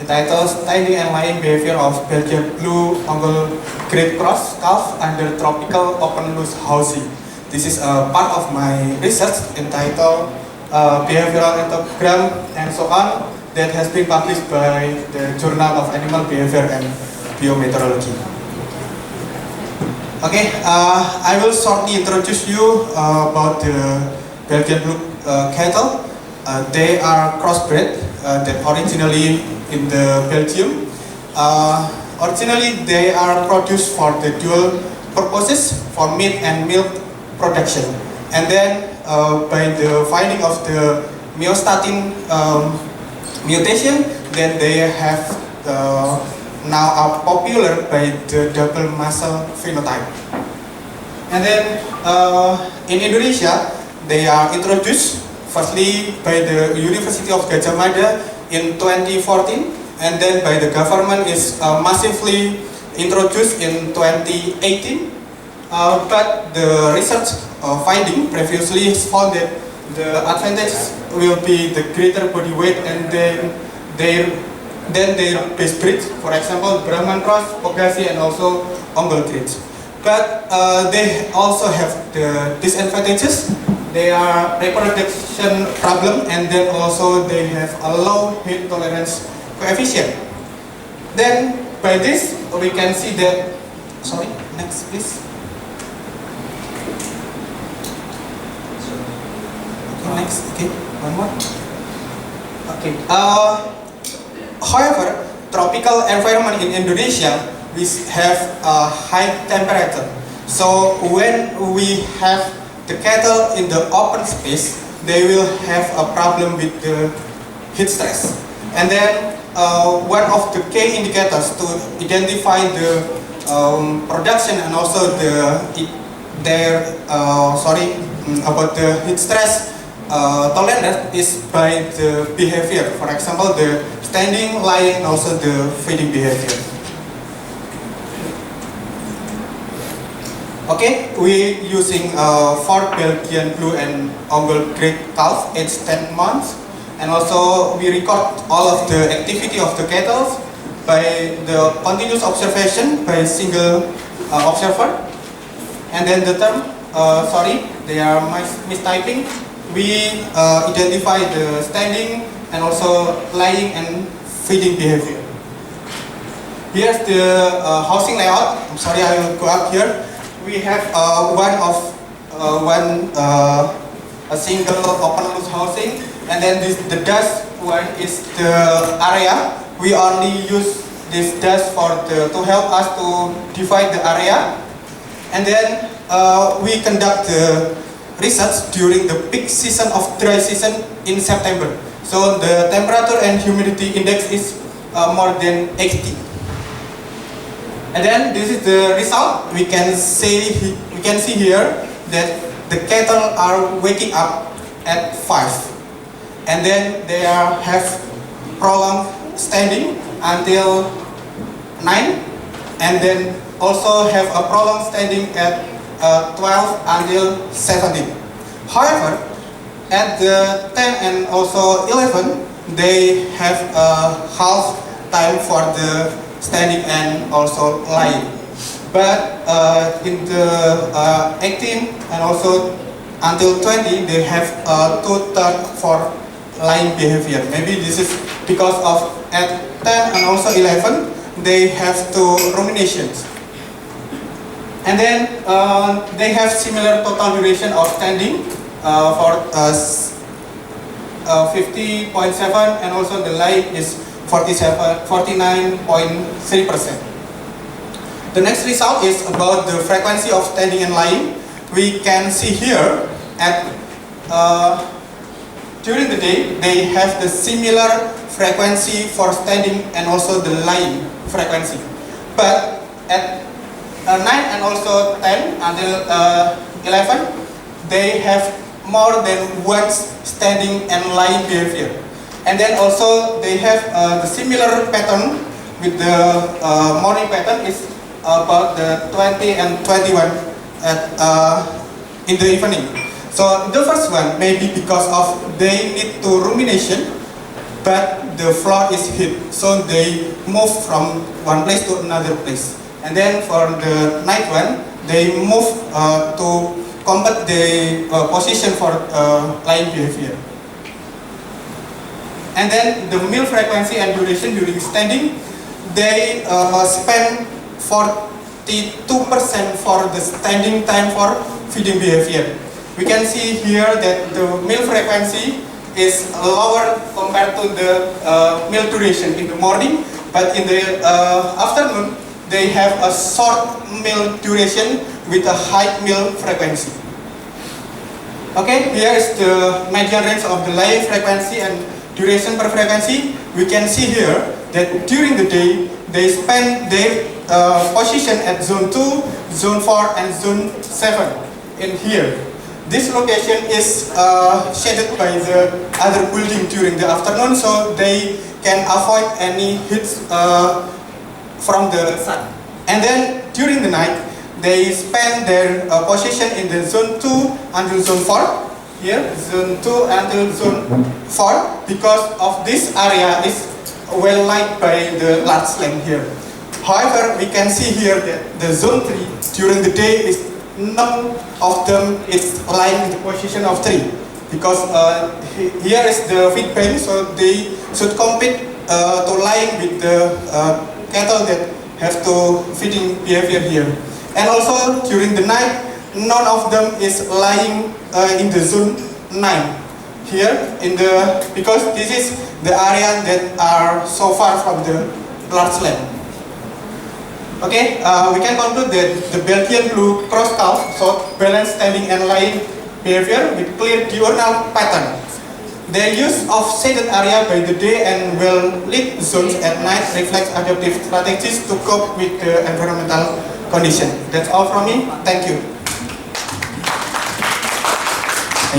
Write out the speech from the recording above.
entitled Standing and Lying Behavior of Belgian Blue Ongole Great Cross Calf under Tropical Open Loose Housing. This is a part of my research entitled Behavioral Entomogram and so on that has been published by the Journal of Animal Behavior and Biometeorology. Okay, I will shortly introduce you about the Belgian Blue cattle. They are crossbred that originally in the Belgium. Originally they are produced for the dual purposes for meat and milk production. And then by the finding of the myostatin mutation, then they have now are popular by the double muscle phenotype. And then in Indonesia, they are introduced firstly by the University of Gajah Mada in 2014, and then by the government is massively introduced in 2018. But the research finding previously found that the advantage will be the greater body weight and then their base breeds, for example, Brahman cross, Pogasi, and also Ongole breeds. But they also have the disadvantages. They are reproduction problem, and then also they have a low heat tolerance coefficient. Then by this we can see that. Sorry, next please. Okay, next. Okay, one more. Okay. However, tropical environment in Indonesia, we have a high temperature. So when we have the cattle in the open space, they will have a problem with the heat stress. And then one of the key indicators to identify the production and also about the heat stress tolerance is by the behavior. For example, the standing, lying, and also the feeding behavior. Okay, we using 4 Belgian Blue and Ongole Great Calf aged 10 months, and also we record all of the activity of the cattle by the continuous observation by single observer. And then the term, they are mistyping. We identify the standing and also lying and feeding behavior. Here's the housing layout. I'm sorry, I will go up here. We have a single open loose housing, and then the dash one is the area. We only use this dash to help us to divide the area, and then we conduct the research during the peak season of dry season in September. So the temperature and humidity index is more than 80. And then this is the result. We can see here that the cattle are waking up at 5, and then they have prolonged standing until 9, and then also have a prolonged standing at 12 until 17. However, at the 10 and also 11, they have a half time for the standing and also lying. But in the 18 and also until 20, they have 2/3 for lying behavior. Maybe this is because of at 10 and also 11, they have 2 ruminations. And then they have similar total duration of standing for 50.7, and also the lying is 49.3%. The next result is about the frequency of standing and lying. We can see here at during the day they have the similar frequency for standing and also the lying frequency, but at 9 and also 10 until 11, they have more than one standing and lying behavior. And then also they have the similar pattern with the morning pattern is about the 20 and 21 in the evening. So the first one maybe because of they need to rumination, but the floor is heat, so they move from one place to another place. And then for the night one, they move to combat the position for lying behavior. And then the meal frequency and duration during standing, they spend 42% for the standing time for feeding behavior. We can see here that the meal frequency is lower compared to the meal duration in the morning, but in the afternoon, they have a short meal duration with a high meal frequency. Okay, here is the median range of the laying frequency and duration per frequency. We can see here that during the day, they spend their position at zone 2, zone 4, and zone 7 in here. This location is shaded by the other building during the afternoon, so they can avoid any heat from the sun. And then during the night, they spend their position in the zone 2 until zone 4. Here, zone 2 until zone 4, because of this area is well light by the large lamp here. However, we can see here that the zone 3 during the day is none of them is lying in the position of 3, because here is the feed pen, so they should compete to lying with the cattle that have to feeding behavior here. And also during the night, none of them is lying in the zone 9 here because this is the area that are so far from the large land. Okay, we can conclude that the Belgian blue cross calf showed balanced standing and lying behavior with clear diurnal pattern. Their use of shaded area by the day and well-lit zones at night reflects adaptive strategies to cope with the environmental condition. That's all from me. Thank you.